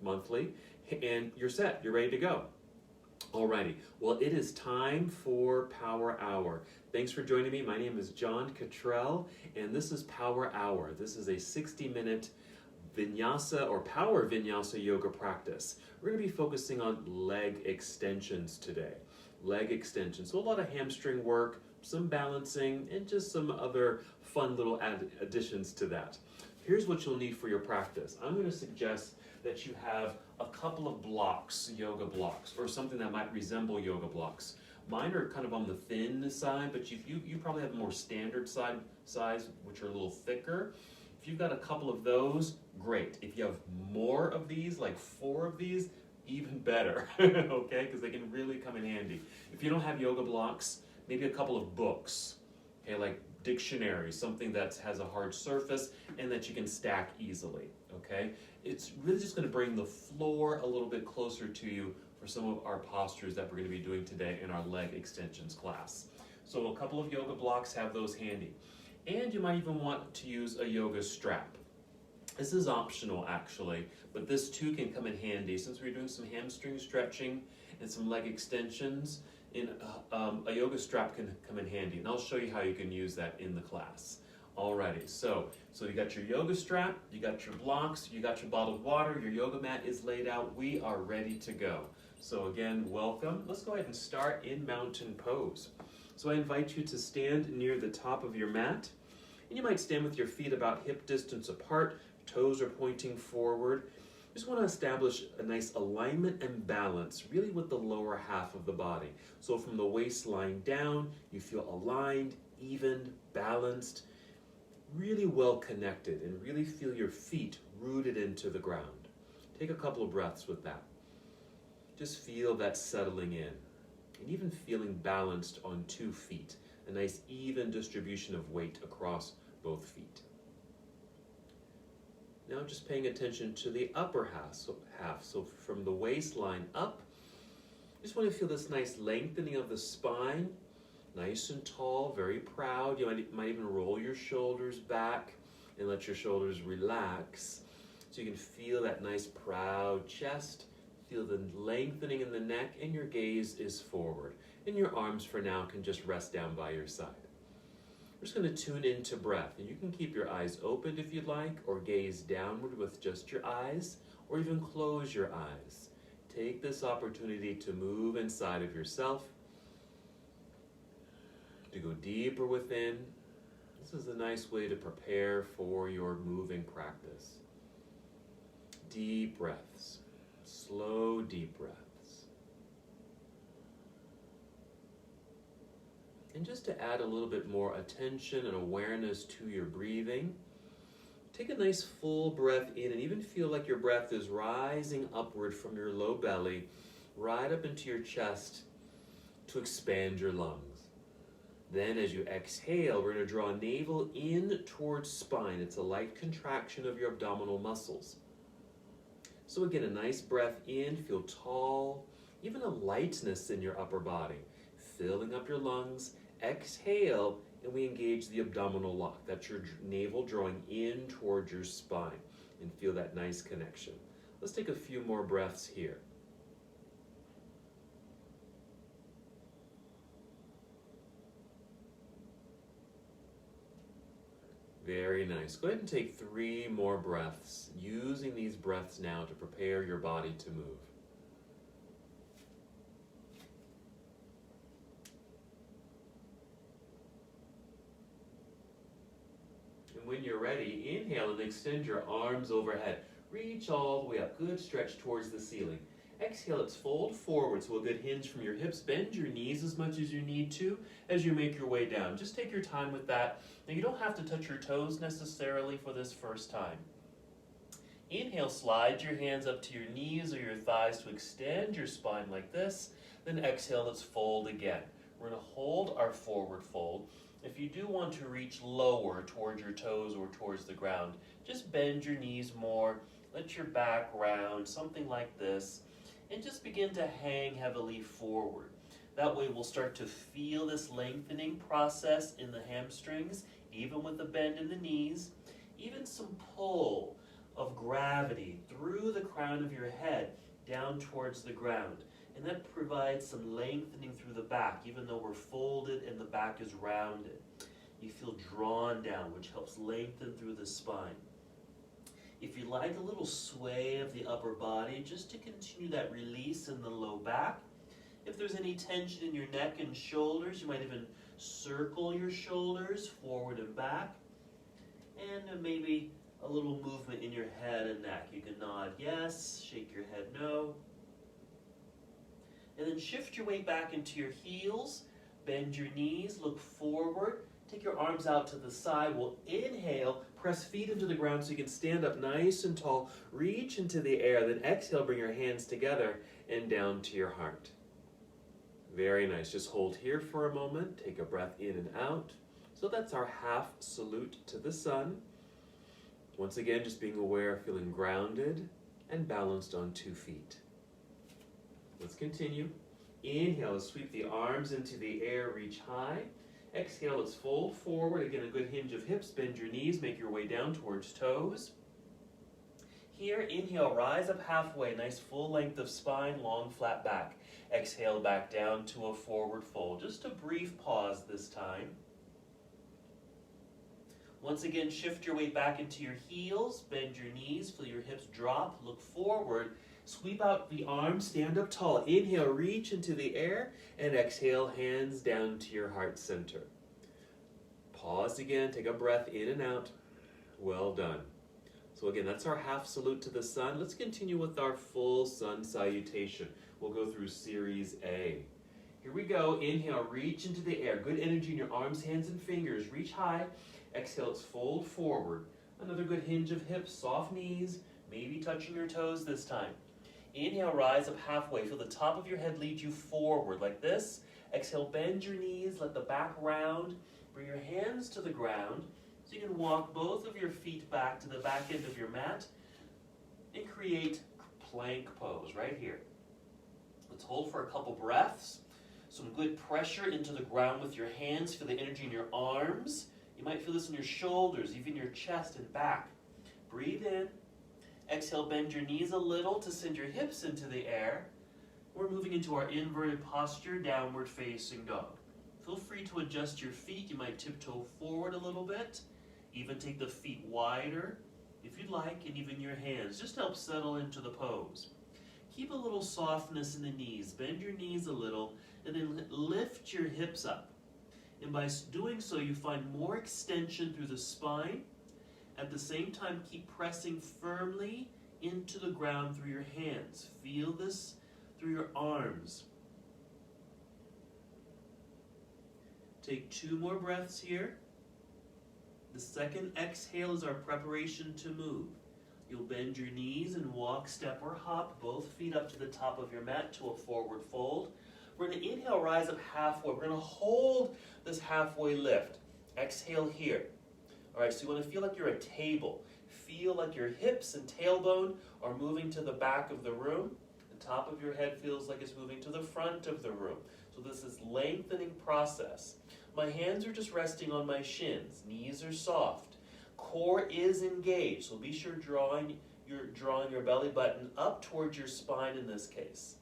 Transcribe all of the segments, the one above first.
monthly, and you're set. You're ready to go. Alrighty, well, it is time for Power Hour. Thanks for joining me. My name is John Cottrell, and this is Power Hour. This is a 60-minute vinyasa or power vinyasa yoga practice. We're going to be focusing on leg extensions today. Leg extensions, so a lot of hamstring work, some balancing, and just some other fun little additions to that. Here's what you'll need for your practice. I'm going to suggest that you have a couple of blocks, yoga blocks, or something that might resemble yoga blocks. Mine are kind of on the thin side, but you probably have a more standard size, which are a little thicker. If you've got a couple of those, great. If you have more of these, like 4 of these, even better, okay? Because they can really come in handy. If you don't have yoga blocks, maybe a couple of books, okay, like dictionaries, something that has a hard surface and that you can stack easily, okay? It's really just going to bring the floor a little bit closer to you for some of our postures that we're going to be doing today in our leg extensions class. So a couple of yoga blocks, have those handy. And you might even want to use a yoga strap. This is optional actually, but this too can come in handy since we're doing some hamstring stretching and some leg extensions. A yoga strap can come in handy, and I'll show you how you can use that in the class. Alrighty, so you got your yoga strap, you got your blocks, you got your bottled water, your yoga mat is laid out. We are ready to go. So again, welcome. Let's go ahead and start in mountain pose. So I invite you to stand near the top of your mat, and you might stand with your feet about hip distance apart, toes are pointing forward. You just want to establish a nice alignment and balance, really with the lower half of the body. So from the waistline down, you feel aligned, even, balanced, really well connected, and really feel your feet rooted into the ground. Take a couple of breaths with that. Just feel that settling in, and even feeling balanced on 2 feet. A nice even distribution of weight across both feet. Now just paying attention to the upper half. So from the waistline up, you just want to feel this nice lengthening of the spine, nice and tall, very proud. You might even roll your shoulders back and let your shoulders relax. So you can feel that nice proud chest, feel the lengthening in the neck, and your gaze is forward. And your arms for now can just rest down by your side. We're just going to tune into breath, and you can keep your eyes open if you'd like, or gaze downward with just your eyes, or even close your eyes. Take this opportunity to move inside of yourself, to go deeper within. This is a nice way to prepare for your moving practice. Deep breaths, slow deep breaths. And just to add a little bit more attention and awareness to your breathing, take a nice full breath in and even feel like your breath is rising upward from your low belly, right up into your chest to expand your lungs. Then as you exhale, we're going to draw navel in towards spine. It's a light contraction of your abdominal muscles. So again, a nice breath in, feel tall, even a lightness in your upper body, filling up your lungs. Exhale, and we engage the abdominal lock. That's your navel drawing in towards your spine, and feel that nice connection. Let's take a few more breaths here. Very nice. Go ahead and take 3 more breaths, using these breaths now to prepare your body to move. When you're ready, inhale and extend your arms overhead. Reach all the way up. Good stretch towards the ceiling. Exhale, let's fold forward, so a good hinge from your hips. Bend your knees as much as you need to as you make your way down. Just take your time with that. Now you don't have to touch your toes necessarily for this first time. Inhale, slide your hands up to your knees or your thighs to extend your spine like this. Then exhale, let's fold again. We're going to hold our forward fold. If you do want to reach lower towards your toes or towards the ground, just bend your knees more, let your back round, something like this, and just begin to hang heavily forward. That way we'll start to feel this lengthening process in the hamstrings, even with the bend in the knees, even some pull, of gravity through the crown of your head down towards the ground. And that provides some lengthening through the back, even though we're folded and the back is rounded. You feel drawn down, which helps lengthen through the spine. If you like a little sway of the upper body, just to continue that release in the low back. If there's any tension in your neck and shoulders, you might even circle your shoulders forward and back. And maybe a little movement in your head and neck. You can nod yes, shake your head no. And then shift your weight back into your heels, bend your knees, look forward, take your arms out to the side. We'll inhale, press feet into the ground so you can stand up nice and tall, reach into the air, then exhale, bring your hands together and down to your heart. Very nice, just hold here for a moment, take a breath in and out. So that's our half salute to the sun. Once again, just being aware, feeling grounded and balanced on 2 feet. Let's continue. Inhale, let's sweep the arms into the air, reach high. Exhale, let's fold forward. Again, a good hinge of hips, bend your knees, make your way down towards toes. Here, inhale, rise up halfway, nice full length of spine, long flat back. Exhale back down to a forward fold. Just a brief pause this time. Once again, shift your weight back into your heels, bend your knees, feel your hips drop, look forward. Sweep out the arms, stand up tall. Inhale, reach into the air, and exhale, hands down to your heart center. Pause again, take a breath in and out. Well done. So again, that's our half salute to the sun. Let's continue with our full sun salutation. We'll go through series A. Here we go. Inhale, reach into the air. Good energy in your arms, hands, and fingers. Reach high. Exhale, let's fold forward. Another good hinge of hips, soft knees, maybe touching your toes this time. Inhale, rise up halfway. Feel the top of your head lead you forward like this. Exhale, bend your knees, let the back round. Bring your hands to the ground so you can walk both of your feet back to the back end of your mat and create plank pose right here. Let's hold for a couple breaths. Some good pressure into the ground with your hands. Feel the energy in your arms. You might feel this in your shoulders, even your chest and back. Breathe in. Exhale, bend your knees a little to send your hips into the air. We're moving into our inverted posture, downward facing dog. Feel free to adjust your feet. You might tiptoe forward a little bit. Even take the feet wider if you'd like, and even your hands. Just help settle into the pose. Keep a little softness in the knees. Bend your knees a little, and then lift your hips up. And by doing so, you find more extension through the spine. At the same time, keep pressing firmly into the ground through your hands. Feel this through your arms. Take 2 more breaths here. The second exhale is our preparation to move. You'll bend your knees and walk, step, or hop both feet up to the top of your mat to a forward fold. We're going to inhale, rise up halfway. We're going to hold this halfway lift. Exhale here. All right, so you want to feel like you're a table. Feel like your hips and tailbone are moving to the back of the room. The top of your head feels like it's moving to the front of the room. So this is lengthening process. My hands are just resting on my shins. Knees are soft. Core is engaged, so be sure drawing your belly button up towards your spine in this case.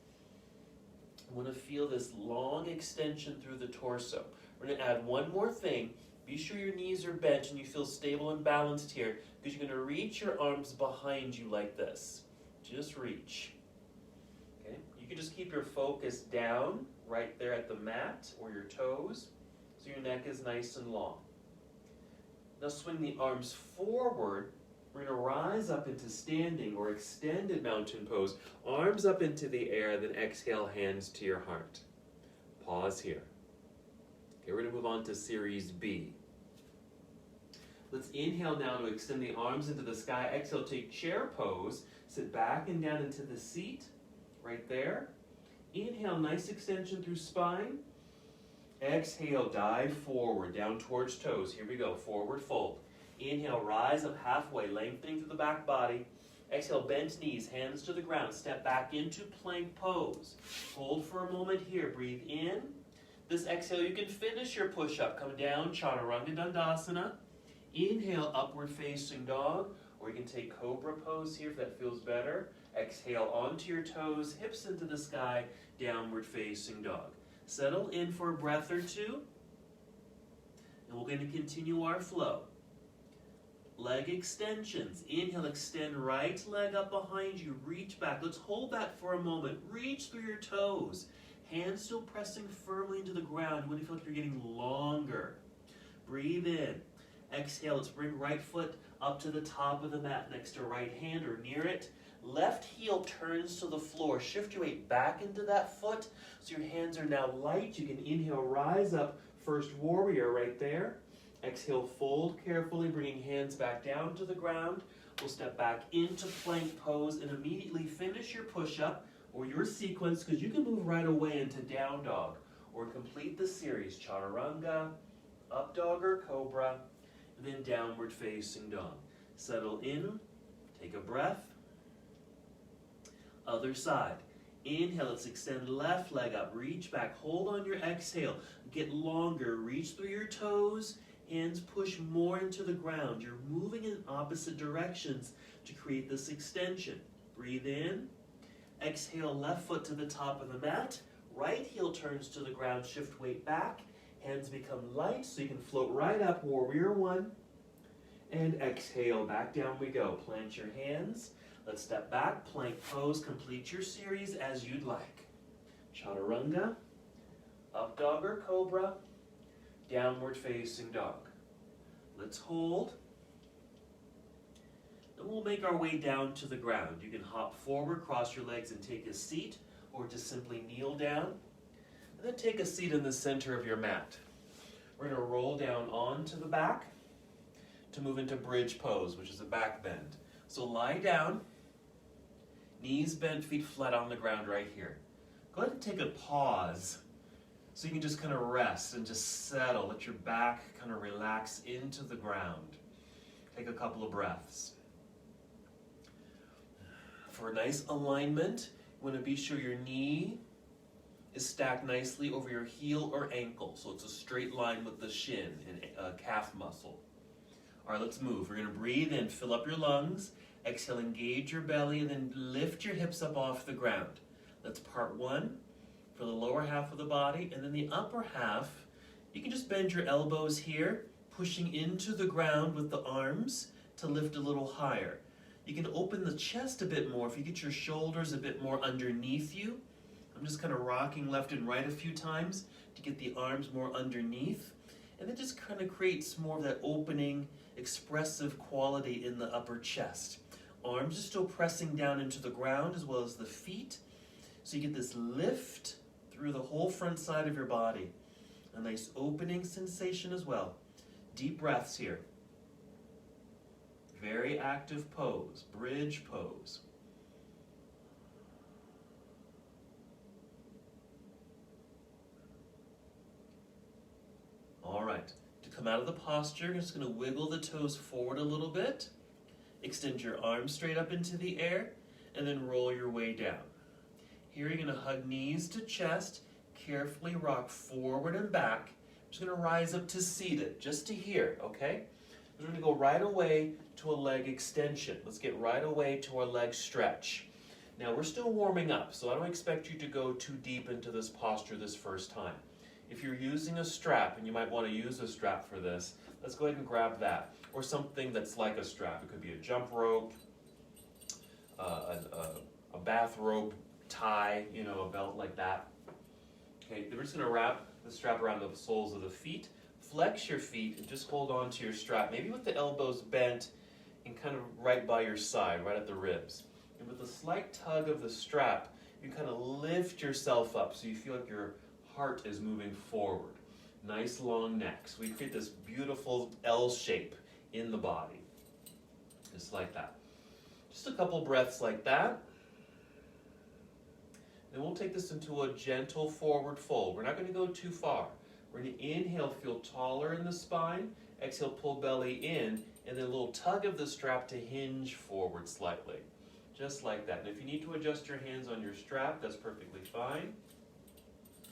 I want to feel this long extension through the torso. We're going to add one more thing. Be sure your knees are bent and you feel stable and balanced here, because you're going to reach your arms behind you like this. Just reach. Okay? You can just keep your focus down right there at the mat or your toes, so your neck is nice and long. Now swing the arms forward. We're going to rise up into standing or extended mountain pose. Arms up into the air, then exhale, hands to your heart. Pause here. Okay, we're going to move on to series B. Let's inhale now to extend the arms into the sky. Exhale, take chair pose. Sit back and down into the seat, right there. Inhale, nice extension through spine. Exhale, dive forward, down towards toes. Here we go, forward fold. Inhale, rise up halfway, lengthening through the back body. Exhale, bent knees, hands to the ground. Step back into plank pose. Hold for a moment here. Breathe in. This exhale, you can finish your push-up. Come down, Chaturanga Dandasana. Inhale, upward facing dog. Or you can take cobra pose here if that feels better. Exhale onto your toes, hips into the sky, downward facing dog. Settle in for a breath or two, and we're going to continue our flow. Leg extensions. Inhale, extend right leg up behind you, reach back. Let's hold that for a moment. Reach through your toes. Hands still pressing firmly into the ground. You want to feel like you're getting longer. Breathe in. Exhale, let's bring right foot up to the top of the mat next to right hand or near it. Left heel turns to the floor. Shift your weight back into that foot so your hands are now light. You can inhale, rise up, first warrior right there. Exhale, fold carefully, bringing hands back down to the ground. We'll step back into plank pose and immediately finish your push-up or your sequence, because you can move right away into down dog or complete the series, chaturanga, up dog or cobra, and then downward facing dog. Settle in, take a breath. Other side. Inhale, let's extend left leg up, reach back, hold on your exhale, get longer, reach through your toes, hands push more into the ground. You're moving in opposite directions to create this extension. Breathe in, exhale, left foot to the top of the mat, right heel turns to the ground, shift weight back, hands become light so you can float right up, warrior one, and exhale, back down we go. Plant your hands. Let's step back, plank pose, complete your series as you'd like. Chaturanga, up dog or cobra, downward facing dog. Let's hold. Then we'll make our way down to the ground. You can hop forward, cross your legs and take a seat, or just simply kneel down. And then take a seat in the center of your mat. We're going to roll down onto the back to move into bridge pose, which is a back bend. So lie down, knees bent, feet flat on the ground right here. Go ahead and take a pause so you can just kind of rest and just settle. Let your back kind of relax into the ground. Take a couple of breaths. For a nice alignment, you want to be sure your knee is stacked nicely over your heel or ankle, so it's a straight line with the shin and calf muscle. All right, let's move. We're going to breathe in, fill up your lungs. Exhale, engage your belly, and then lift your hips up off the ground. That's part one for the lower half of the body. And then the upper half, you can just bend your elbows here, pushing into the ground with the arms to lift a little higher. You can open the chest a bit more if you get your shoulders a bit more underneath you. I'm just kind of rocking left and right a few times to get the arms more underneath. And it just kind of creates more of that opening, expressive quality in the upper chest. Arms are still pressing down into the ground as well as the feet. So you get this lift through the whole front side of your body. A nice opening sensation as well. Deep breaths here. Very active pose, bridge pose. All right, to come out of the posture, you're just going to wiggle the toes forward a little bit. Extend your arms straight up into the air, and then roll your way down. Here you're going to hug knees to chest, carefully rock forward and back. I'm just going to rise up to seated, just to here, okay? We're going to go right away to a leg extension. Let's get right away to our leg stretch. Now we're still warming up, so I don't expect you to go too deep into this posture this first time. If you're using a strap, and you might want to use a strap for this, let's go ahead and grab that. Or something that's like a strap. It could be a jump rope, a bathrobe tie, you know, a belt like that. Okay, we're just going to wrap the strap around the soles of the feet. Flex your feet and just hold on to your strap, maybe with the elbows bent and kind of right by your side, right at the ribs. And with a slight tug of the strap, you kind of lift yourself up so you feel like your heart is moving forward. Nice long neck. So we create this beautiful L shape in the body. Just like that. Just a couple breaths like that. Then we'll take this into a gentle forward fold. We're not going to go too far. We're going to inhale, feel taller in the spine. Exhale, pull belly in. And then a little tug of the strap to hinge forward slightly. Just like that. And if you need to adjust your hands on your strap, that's perfectly fine.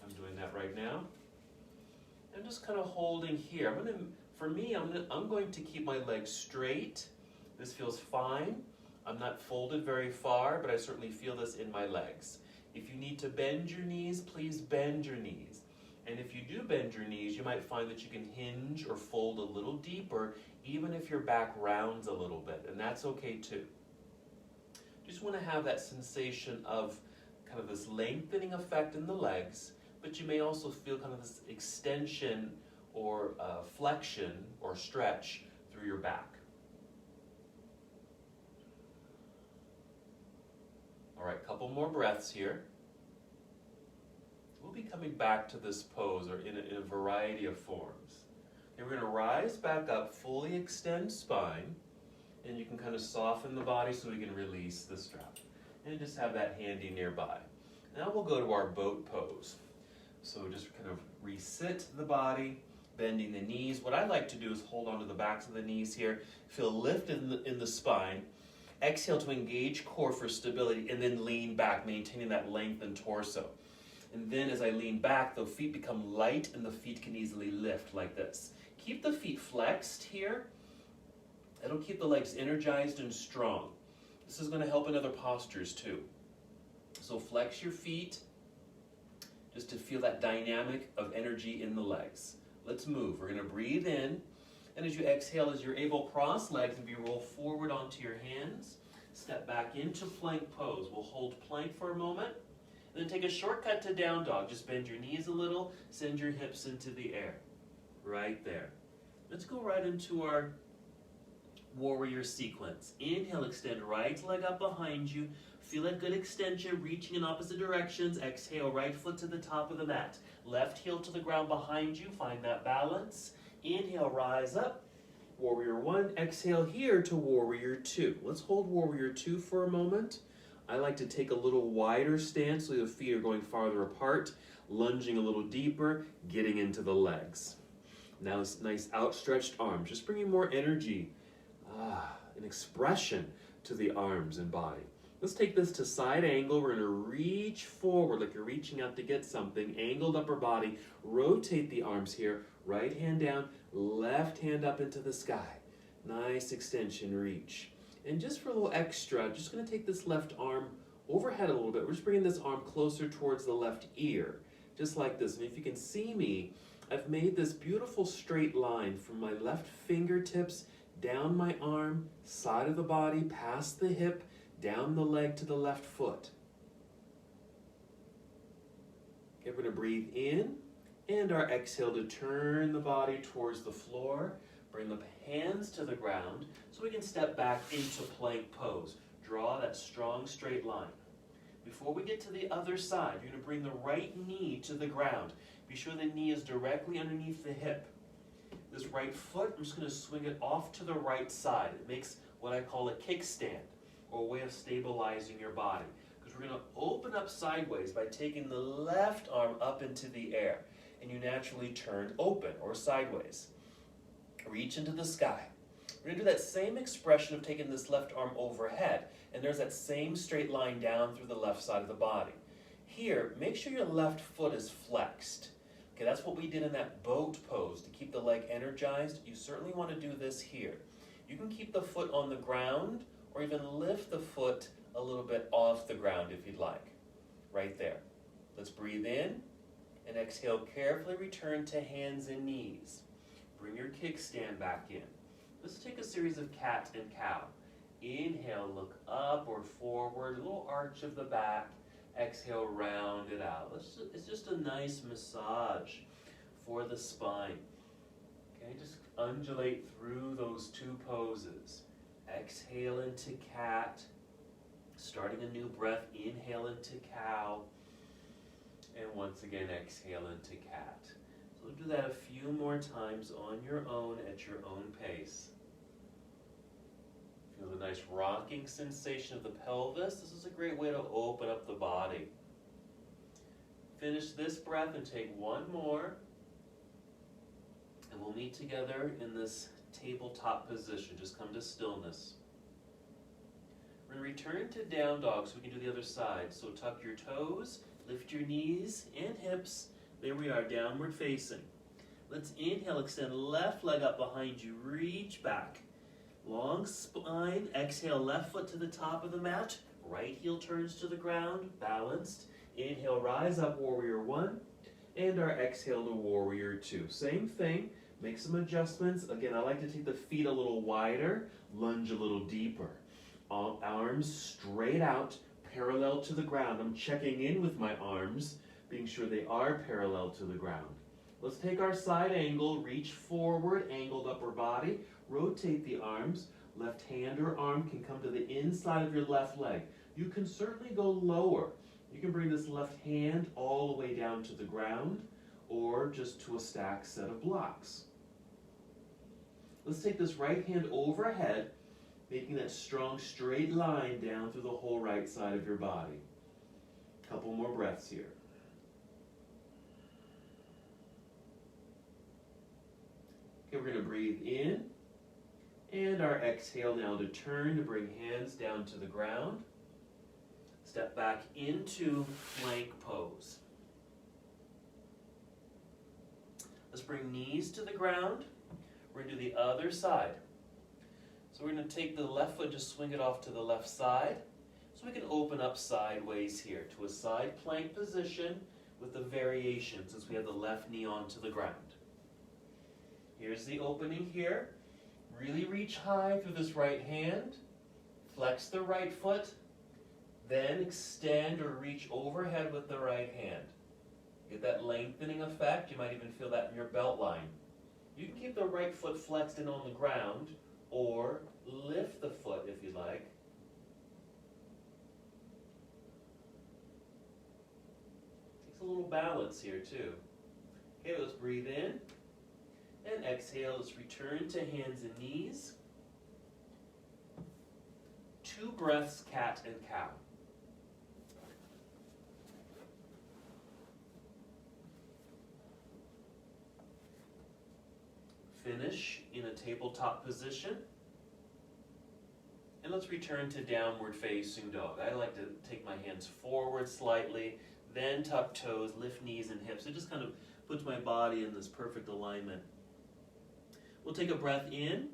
I'm doing that right now. I'm just kind of holding here. I'm going to keep my legs straight This feels fine. I'm not folded very far, but I certainly feel this in my legs. If you need to bend your knees, please bend your knees. And if you do bend your knees, you might find that you can hinge or fold a little deeper, even if your back rounds a little bit, and that's okay too. Just want to have that sensation of kind of this lengthening effect in the legs, but you may also feel kind of this extension or flexion or stretch through your back. All right, couple more breaths here. We'll be coming back to this pose or in a variety of forms. And we're going to rise back up, fully extend spine, and you can kind of soften the body so we can release the strap. And just have that handy nearby. Now we'll go to our boat pose. So just kind of resit the body, bending the knees. What I like to do is hold onto the backs of the knees here, feel lift in the spine. Exhale to engage core for stability, and then lean back, maintaining that lengthened torso. And then as I lean back, the feet become light and the feet can easily lift like this. Keep the feet flexed here. It'll keep the legs energized and strong. This is going to help in other postures too. So flex your feet just to feel that dynamic of energy in the legs. Let's move. We're going to breathe in. And as you exhale, as you're able, cross legs and roll forward onto your hands. Step back into plank pose. We'll hold plank for a moment. And then take a shortcut to down dog. Just bend your knees a little. Send your hips into the air. Right there. Let's go right into our warrior sequence. Inhale, extend right leg up behind you. Feel that good extension, reaching in opposite directions. Exhale, right foot to the top of the mat. Left heel to the ground behind you. Find that balance. Inhale, rise up. Warrior 1. Exhale here to Warrior 2. Let's hold Warrior 2 for a moment. I like to take a little wider stance so the feet are going farther apart, lunging a little deeper, getting into the legs. Now this nice outstretched arms, just bringing more energy, an expression to the arms and body. Let's take this to side angle. We're going to reach forward like you're reaching out to get something. Angled upper body. Rotate the arms here. Right hand down, left hand up into the sky. Nice extension, reach. And just for a little extra, just going to take this left arm overhead a little bit. We're just bringing this arm closer towards the left ear, just like this. And if you can see me, I've made this beautiful straight line from my left fingertips down my arm, side of the body, past the hip, down the leg to the left foot. Okay, we're going to breathe in, and our exhale to turn the body towards the floor. Bring the hands to the ground so we can step back into plank pose. Draw that strong straight line. Before we get to the other side, you're going to bring the right knee to the ground. Be sure the knee is directly underneath the hip. This right foot, I'm just going to swing it off to the right side. It makes what I call a kickstand, or a way of stabilizing your body. Because we're going to open up sideways by taking the left arm up into the air. And you naturally turn open or sideways. Reach into the sky. We're going to do that same expression of taking this left arm overhead. And there's that same straight line down through the left side of the body. Here, make sure your left foot is flexed. Okay, that's what we did in that boat pose to keep the leg energized. You certainly want to do this here. You can keep the foot on the ground or even lift the foot a little bit off the ground if you'd like. Right there. Let's breathe in and exhale. Carefully return to hands and knees. Bring your kickstand back in. Let's take a series of cat and cow. Inhale, look up or forward, a little arch of the back. Exhale, round it out. It's just a nice massage for the spine. Okay, just undulate through those two poses. Exhale into cat. Starting a new breath, inhale into cow. And once again, exhale into cat. So do that a few more times on your own at your own pace. Feel the nice rocking sensation of the pelvis. This is a great way to open up the body. Finish this breath and take one more. And we'll meet together in this tabletop position. Just come to stillness. We're going to return to down dog so we can do the other side. So tuck your toes, lift your knees and hips. There we are, downward facing. Let's inhale, extend left leg up behind you. Reach back. Long spine. Exhale, left foot to the top of the mat. Right heel turns to the ground, balanced. Inhale, rise up, warrior one. And our exhale to warrior two. Same thing, make some adjustments. Again, I like to take the feet a little wider, lunge a little deeper. Arms straight out, parallel to the ground. I'm checking in with my arms, being sure they are parallel to the ground. Let's take our side angle, reach forward, angled upper body, rotate the arms. Left hand or arm can come to the inside of your left leg. You can certainly go lower. You can bring this left hand all the way down to the ground or just to a stacked set of blocks. Let's take this right hand overhead, making that strong straight line down through the whole right side of your body. Couple more breaths here. Okay, we're going to breathe in, and our exhale now to turn to bring hands down to the ground. Step back into plank pose. Let's bring knees to the ground. We're going to do the other side. So we're going to take the left foot, just swing it off to the left side. So we can open up sideways here to a side plank position with the variation since we have the left knee onto the ground. Here's the opening here. Really reach high through this right hand. Flex the right foot. Then extend or reach overhead with the right hand. Get that lengthening effect. You might even feel that in your belt line. You can keep the right foot flexed and on the ground, or lift the foot if you like. Takes a little balance here too. Okay, let's breathe in. And exhale, let's return to hands and knees. 2 breaths, cat and cow. Finish in a tabletop position. And let's return to downward facing dog. I like to take my hands forward slightly, then tuck toes, lift knees and hips. It just kind of puts my body in this perfect alignment. We'll take a breath in.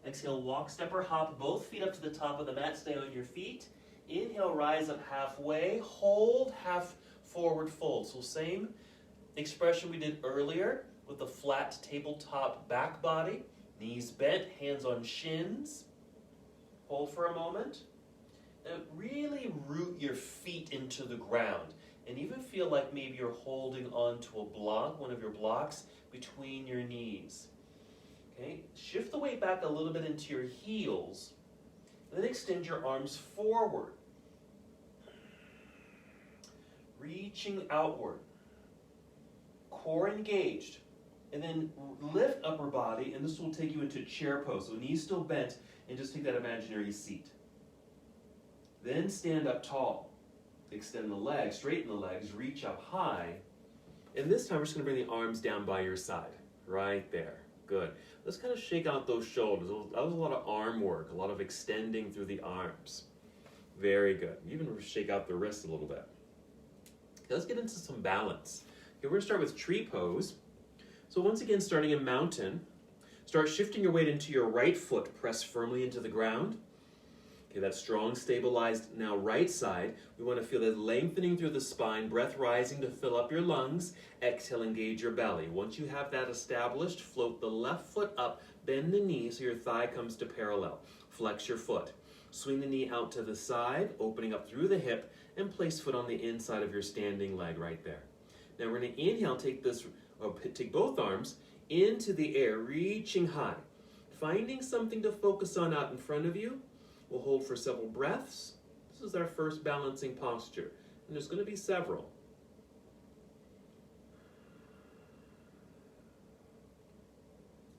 Exhale, walk, step, or hop, both feet up to the top of the mat. Stay on your feet. Inhale, rise up halfway. Hold, half forward fold. So same expression we did earlier with the flat tabletop back body. Knees bent, hands on shins. Hold for a moment. Now really root your feet into the ground. And even feel like maybe you're holding onto a block, one of your blocks, between your knees. Okay, shift the weight back a little bit into your heels, and then extend your arms forward, reaching outward, core engaged, and then lift upper body, and this will take you into chair pose, so knees still bent, and just take that imaginary seat. Then stand up tall, extend the legs, straighten the legs, reach up high, and this time we're just going to bring the arms down by your side, right there. Good. Let's kind of shake out those shoulders. That was a lot of arm work, a lot of extending through the arms. Very good. Even shake out the wrists a little bit. Let's get into some balance. Okay, we're going to start with tree pose. So once again, starting in mountain, start shifting your weight into your right foot. Press firmly into the ground. Okay, that's strong, stabilized. Now right side, we want to feel that lengthening through the spine, breath rising to fill up your lungs. Exhale, engage your belly. Once you have that established, float the left foot up, bend the knee so your thigh comes to parallel. Flex your foot. Swing the knee out to the side, opening up through the hip, and place foot on the inside of your standing leg right there. Now we're going to inhale, take both arms into the air, reaching high. Finding something to focus on out in front of you. We'll hold for several breaths. This is our first balancing posture, and there's going to be several.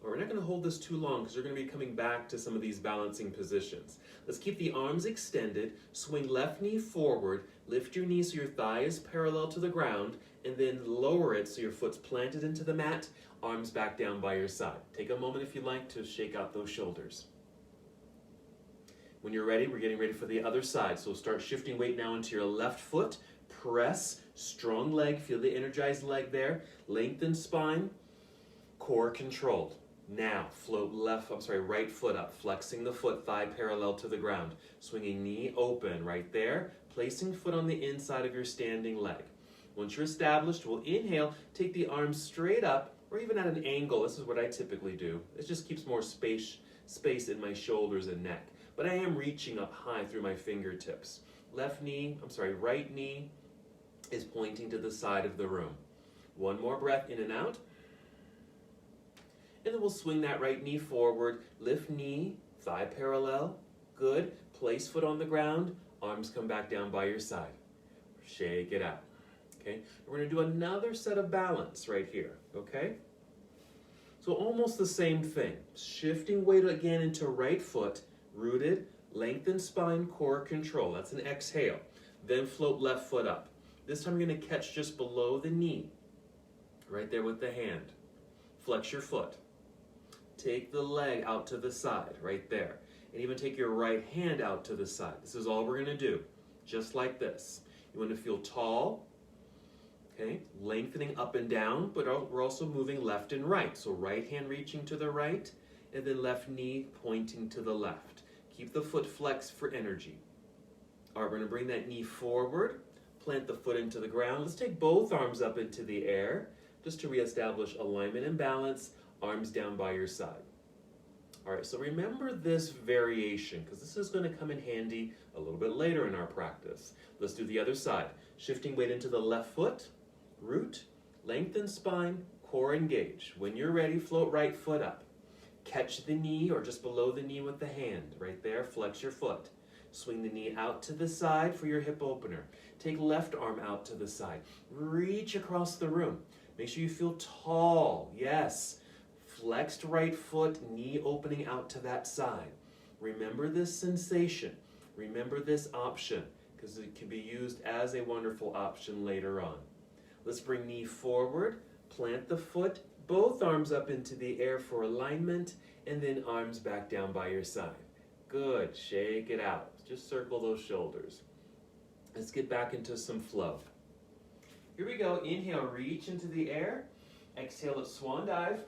We're not going to hold this too long because we're going to be coming back to some of these balancing positions. Let's keep the arms extended, swing left knee forward, lift your knee so your thigh is parallel to the ground, and then lower it so your foot's planted into the mat, arms back down by your side. Take a moment if you like to shake out those shoulders. When you're ready, we're getting ready for the other side. So start shifting weight now into your left foot. Press, strong leg, feel the energized leg there. Lengthen spine, core controlled. Now, float right foot up, flexing the foot, thigh parallel to the ground. Swinging knee open right there, placing foot on the inside of your standing leg. Once you're established, we'll inhale, take the arms straight up, or even at an angle. This is what I typically do. It just keeps more space in my shoulders and neck. But I am reaching up high through my fingertips. Right knee is pointing to the side of the room. One more breath in and out. And then we'll swing that right knee forward. Lift knee, thigh parallel. Good. Place foot on the ground. Arms come back down by your side. Shake it out. Okay? We're going to do another set of balance right here. Okay? So almost the same thing. Shifting weight again into right foot. Rooted. Lengthen spine, core control. That's an exhale. Then float left foot up. This time you're going to catch just below the knee. Right there with the hand. Flex your foot. Take the leg out to the side, right there. And even take your right hand out to the side. This is all we're going to do. Just like this. You want to feel tall. Okay, lengthening up and down, but we're also moving left and right. So right hand reaching to the right, and then left knee pointing to the left. Keep the foot flexed for energy. All right, we're going to bring that knee forward, plant the foot into the ground. Let's take both arms up into the air, just to reestablish alignment and balance, arms down by your side. All right, so remember this variation, because this is going to come in handy a little bit later in our practice. Let's do the other side. Shifting weight into the left foot, root, lengthen spine, core engage. When you're ready, float right foot up. Catch the knee or just below the knee with the hand. Right there, flex your foot. Swing the knee out to the side for your hip opener. Take left arm out to the side. Reach across the room. Make sure you feel tall. Yes. Flexed right foot, knee opening out to that side. Remember this sensation. Remember this option, because it can be used as a wonderful option later on. Let's bring knee forward, plant the foot, both arms up into the air for alignment, and then arms back down by your side. Good, shake it out. Just circle those shoulders. Let's get back into some flow. Here we go, inhale, reach into the air. Exhale, at swan dive.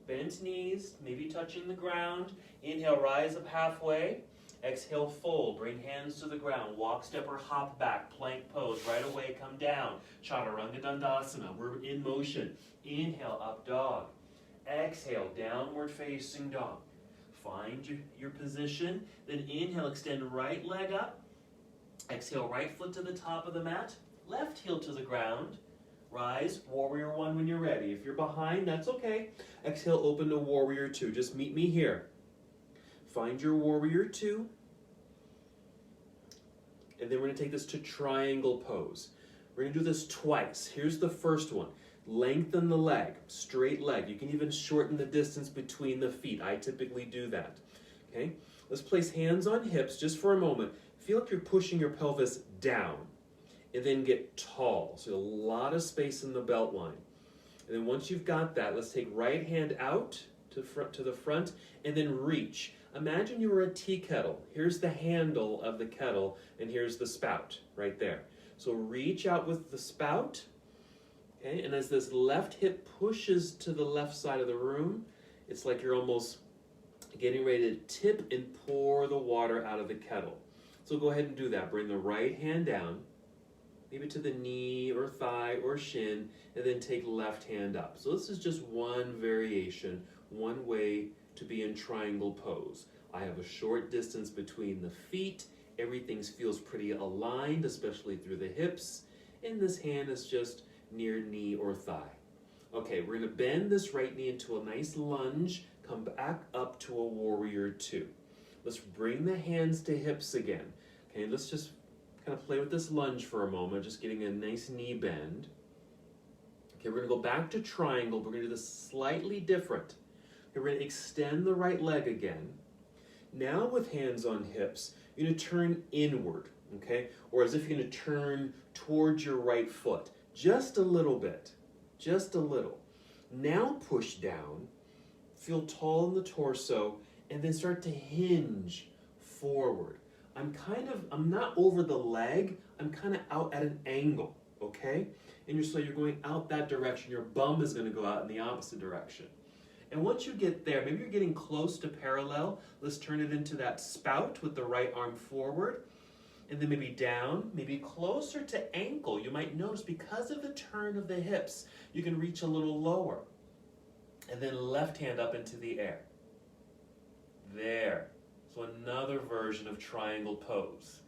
Bent knees, maybe touching the ground. Inhale, rise up halfway. Exhale, fold. Bring hands to the ground. Walk, step, or hop back. Plank pose. Right away, come down. Chaturanga Dandasana. We're in motion. Inhale, up dog. Exhale, downward facing dog. Find your position. Then inhale, extend right leg up. Exhale, right foot to the top of the mat. Left heel to the ground. Rise, warrior one when you're ready. If you're behind, that's okay. Exhale, open to warrior two. Just meet me here. Find your warrior two. And then we're going to take this to triangle pose. We're going to do this twice. Here's the first one. Lengthen the leg, straight leg. You can even shorten the distance between the feet. I typically do that. Okay? Let's place hands on hips just for a moment. Feel like you're pushing your pelvis down. And then get tall. So a lot of space in the belt line. And then once you've got that, let's take right hand out to the front and then reach. Imagine you were a tea kettle. Here's the handle of the kettle and here's the spout right there. So reach out with the spout. Okay, and as this left hip pushes to the left side of the room, it's like you're almost getting ready to tip and pour the water out of the kettle. So go ahead and do that. Bring the right hand down, maybe to the knee or thigh or shin, and then take left hand up. So this is just one variation, one way to be in triangle pose. I have a short distance between the feet. Everything feels pretty aligned, especially through the hips. And this hand is just near knee or thigh. Okay, we're gonna bend this right knee into a nice lunge, come back up to a warrior two. Let's bring the hands to hips again. Okay, let's just kind of play with this lunge for a moment, just getting a nice knee bend. Okay, we're gonna go back to triangle. We're gonna do this slightly different. Okay, we're gonna extend the right leg again. Now with hands on hips, you're gonna turn inward, okay? Or as if you're gonna turn towards your right foot. Just a little bit, just a little. Now push down, feel tall in the torso, and then start to hinge forward. I'm not over the leg, I'm kind of out at an angle, okay? And so you're going out that direction, your bum is gonna go out in the opposite direction. And once you get there, maybe you're getting close to parallel. Let's turn it into that spout with the right arm forward. And then maybe down, maybe closer to ankle. You might notice because of the turn of the hips, you can reach a little lower. And then left hand up into the air. There. So another version of triangle pose.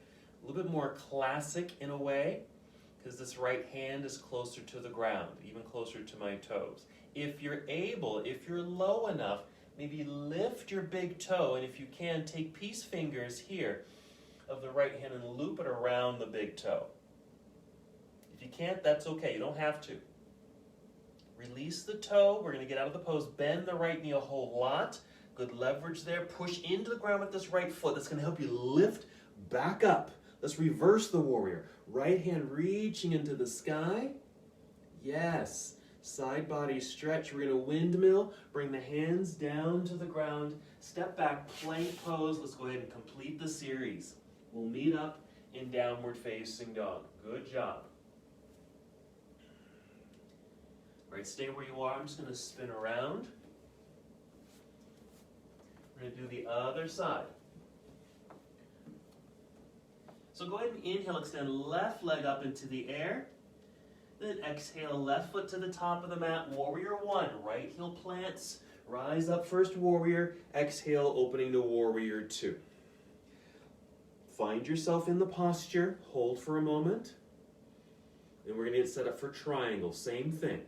A little bit more classic in a way, because this right hand is closer to the ground, even closer to my toes. If you're able, if you're low enough, maybe lift your big toe, and if you can, take peace fingers here of the right hand and loop it around the big toe. If you can't, that's okay. You don't have to. Release the toe. We're going to get out of the pose. Bend the right knee a whole lot. Good leverage there. Push into the ground with this right foot. That's going to help you lift back up. Let's reverse the warrior. Right hand reaching into the sky. Yes. Side body stretch. We're going to windmill. Bring the hands down to the ground. Step back, plank pose. Let's go ahead and complete the series. We'll meet up in downward facing dog. Good job. All right, stay where you are. I'm just going to spin around. We're going to do the other side. So go ahead and inhale, extend left leg up into the air. Then exhale, left foot to the top of the mat, warrior one. Right heel plants, rise up first warrior, exhale, opening to warrior two. Find yourself in the posture, hold for a moment. And we're going to get set up for triangle, same thing.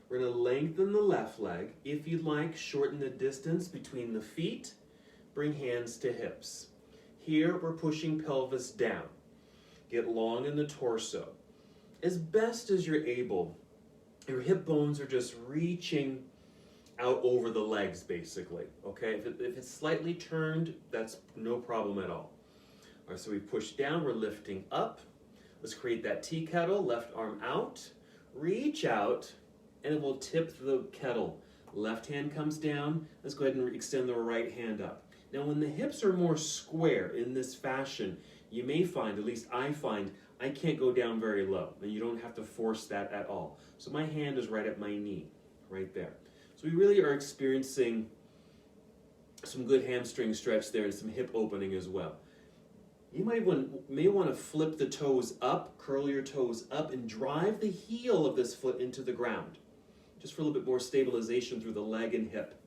We're going to lengthen the left leg. If you'd like, shorten the distance between the feet. Bring hands to hips. Here, we're pushing pelvis down. Get long in the torso. As best as you're able, your hip bones are just reaching out over the legs, basically. Okay? If it's slightly turned, that's no problem at all. All right, so we push down, we're lifting up. Let's create that tea kettle, left arm out. Reach out, and it will tip the kettle. Left hand comes down. Let's go ahead and extend the right hand up. Now, when the hips are more square in this fashion, you may find, at least I find, I can't go down very low, and you don't have to force that at all. So my hand is right at my knee, right there. So we really are experiencing some good hamstring stretch there and some hip opening as well. You may want to flip the toes up, curl your toes up, and drive the heel of this foot into the ground, just for a little bit more stabilization through the leg and hip.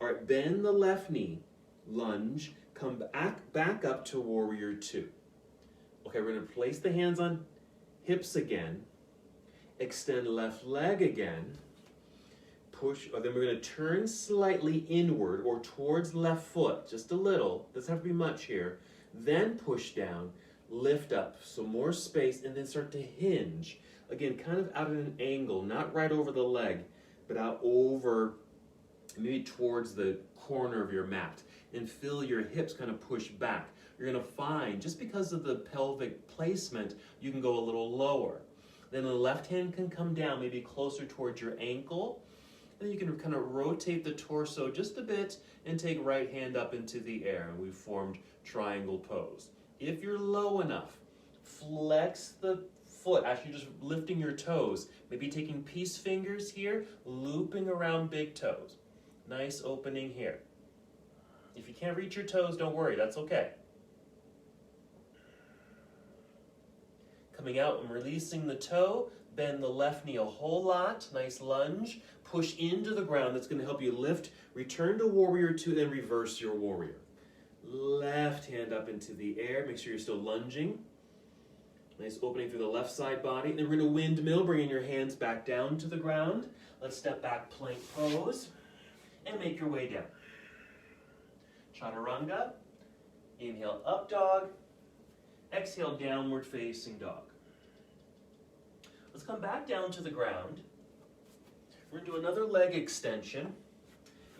All right, bend the left knee, lunge, come back up to warrior two. Okay, we're going to place the hands on hips again, extend left leg again, push, or then we're going to turn slightly inward or towards left foot, just a little, doesn't have to be much here, then push down, lift up, so more space, and then start to hinge. Again, kind of out at an angle, not right over the leg, but out over, maybe towards the corner of your mat, and feel your hips kind of push back. You're going to find, just because of the pelvic placement, you can go a little lower. Then the left hand can come down, maybe closer towards your ankle. And then you can kind of rotate the torso just a bit and take right hand up into the air. And we've formed triangle pose. If you're low enough, flex the foot, actually just lifting your toes. Maybe taking peace fingers here, looping around big toes. Nice opening here. If you can't reach your toes, don't worry, that's okay. Coming out and releasing the toe, bend the left knee a whole lot, nice lunge, push into the ground, that's going to help you lift, return to warrior two, then reverse your warrior. Left hand up into the air, make sure you're still lunging. Nice opening through the left side body. Then we're going to windmill, bringing your hands back down to the ground. Let's step back, plank pose, and make your way down. Chaturanga, inhale up dog, exhale downward facing dog. Let's come back down to the ground. We're going to do another leg extension.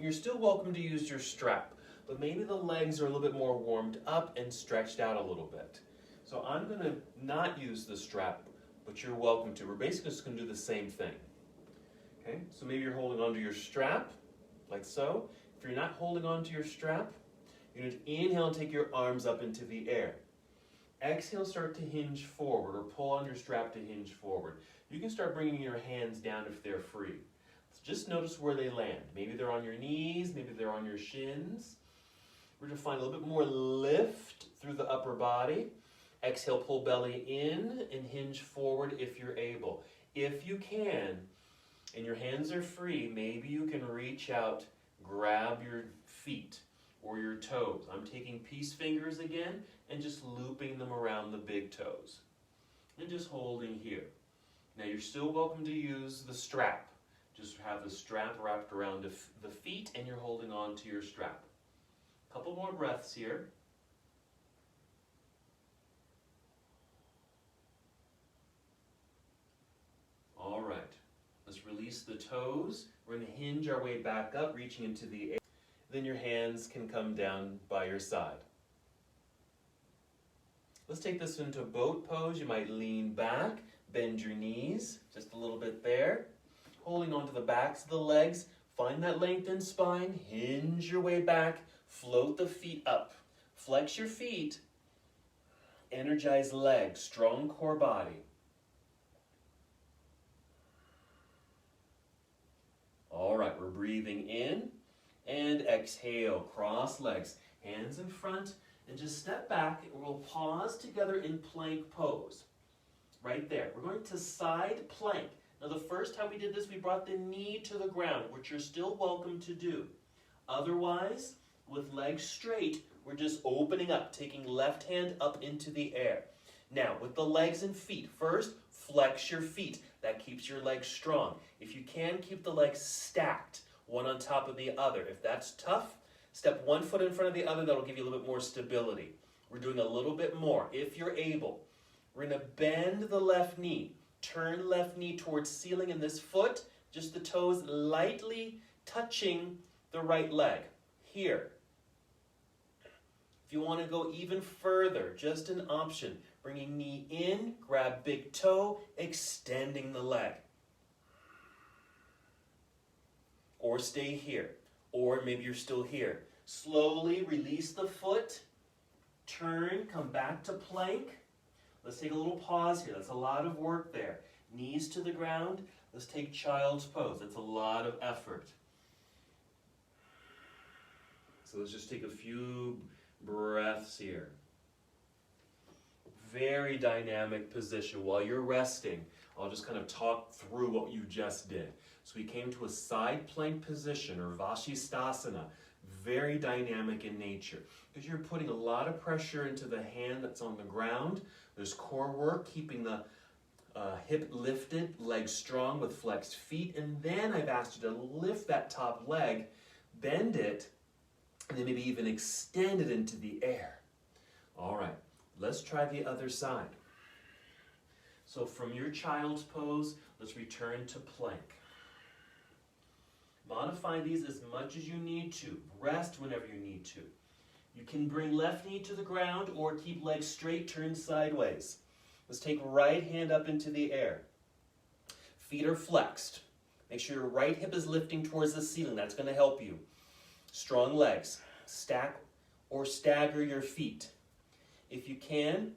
You're still welcome to use your strap, but maybe the legs are a little bit more warmed up and stretched out a little bit. So I'm going to not use the strap, but you're welcome to. We're basically just going to do the same thing. Okay, so maybe you're holding onto your strap, like so. If you're not holding onto your strap, you're going to inhale and take your arms up into the air. Exhale, start to hinge forward or pull on your strap to hinge forward. You can start bringing your hands down if they're free. So just notice where they land. Maybe they're on your knees, maybe they're on your shins. We're going to find a little bit more lift through the upper body. Exhale, pull belly in and hinge forward if you're able. If you can, and your hands are free, maybe you can reach out, grab your feet or your toes. I'm taking peace fingers again and just looping them around the big toes. And just holding here. Now you're still welcome to use the strap. Just have the strap wrapped around the feet and you're holding on to your strap. Couple more breaths here. All right, let's release the toes. We're going to hinge our way back up, reaching into the air. Then your hands can come down by your side. Let's take this into boat pose. You might lean back, bend your knees, just a little bit there. Holding onto the backs of the legs. Find that lengthened spine, hinge your way back, float the feet up. Flex your feet, energize legs, strong core body. All right, we're breathing in and exhale, cross legs, hands in front, and just step back and we'll pause together in plank pose. Right there. We're going to side plank. Now the first time we did this, we brought the knee to the ground, which you're still welcome to do. Otherwise, with legs straight, we're just opening up, taking left hand up into the air. Now, with the legs and feet, first, flex your feet. That keeps your legs strong. If you can, keep the legs stacked, one on top of the other. If that's tough, step one foot in front of the other. That'll give you a little bit more stability. We're doing a little bit more, if you're able. We're going to bend the left knee. Turn left knee towards ceiling in this foot, just the toes lightly touching the right leg. Here. If you want to go even further, just an option. Bringing knee in, grab big toe, extending the leg. Or stay here. Or maybe you're still here. Slowly release the foot. Turn, come back to plank. Let's take a little pause here. That's a lot of work there. Knees to the ground. Let's take child's pose. That's a lot of effort. So let's just take a few breaths here. Very dynamic position. While you're resting, I'll just kind of talk through what you just did. So we came to a side plank position, or Vashisthasana. Very dynamic in nature, because you're putting a lot of pressure into the hand that's on the ground. There's core work, keeping the hip lifted, legs strong with flexed feet, and then I've asked you to lift that top leg, bend it, and then maybe even extend it into the air. All right, let's try the other side. So from your child's pose, let's return to plank. Modify these as much as you need to. Rest whenever you need to. You can bring left knee to the ground or keep legs straight, turn sideways. Let's take right hand up into the air. Feet are flexed. Make sure your right hip is lifting towards the ceiling. That's going to help you. Strong legs. Stack or stagger your feet. If you can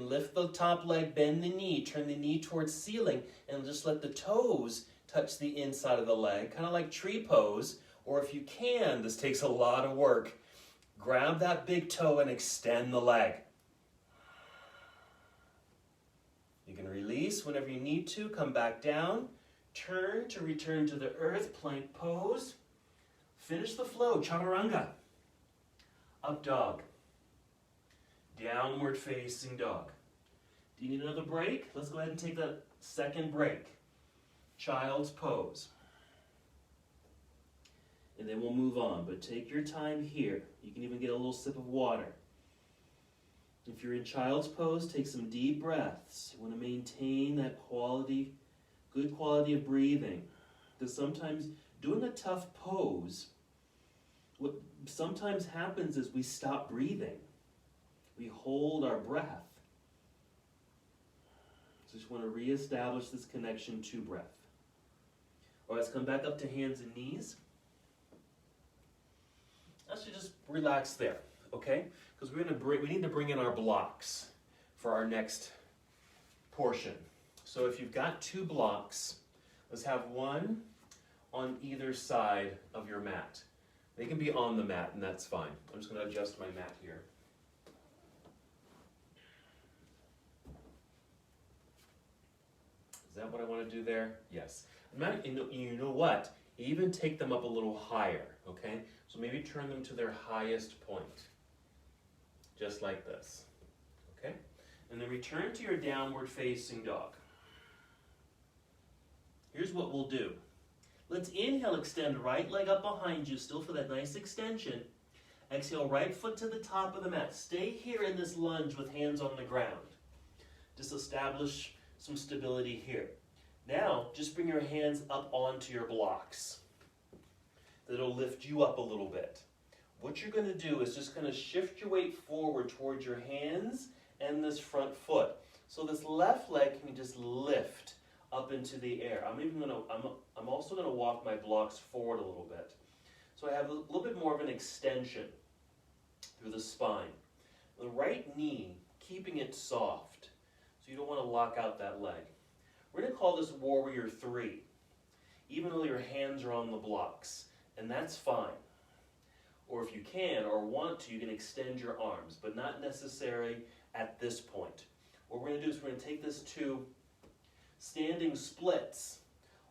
lift the top leg, bend the knee, turn the knee towards ceiling, and just let the toes touch the inside of the leg, kind of like tree pose. Or if you can, this takes a lot of work, grab that big toe and extend the leg. You can release whenever you need to, come back down, turn to return to the earth, plank pose. Finish the flow, chaturanga. Up dog. Downward facing dog. Do you need another break? Let's go ahead and take that second break. Child's pose. And then we'll move on, but take your time here. You can even get a little sip of water. If you're in child's pose, take some deep breaths. You want to maintain that good quality of breathing. Because sometimes doing a tough pose, what sometimes happens is we stop breathing. We hold our breath. So just want to reestablish this connection to breath. All right, let's come back up to hands and knees. Let's just relax there, okay? Because we need to bring in our blocks for our next portion. So if you've got two blocks, let's have one on either side of your mat. They can be on the mat, and that's fine. I'm just going to adjust my mat here. Is that what I want to do there? Yes. You know what? Even take them up a little higher, okay? So maybe turn them to their highest point, just like this, okay? And then return to your downward facing dog. Here's what we'll do. Let's inhale, extend right leg up behind you, still for that nice extension. Exhale, right foot to the top of the mat. Stay here in this lunge with hands on the ground. Just establish some stability here. Now, just bring your hands up onto your blocks. That'll lift you up a little bit. What you're going to do is just going to shift your weight forward towards your hands and this front foot. So this left leg can just lift up into the air. I'm also going to walk my blocks forward a little bit. So I have a little bit more of an extension through the spine. The right knee, keeping it soft. So you don't want to lock out that leg. We're going to call this Warrior 3, even though your hands are on the blocks, and that's fine. Or if you can or want to, you can extend your arms, but not necessary at this point. What we're going to do is we're going to take this to standing splits.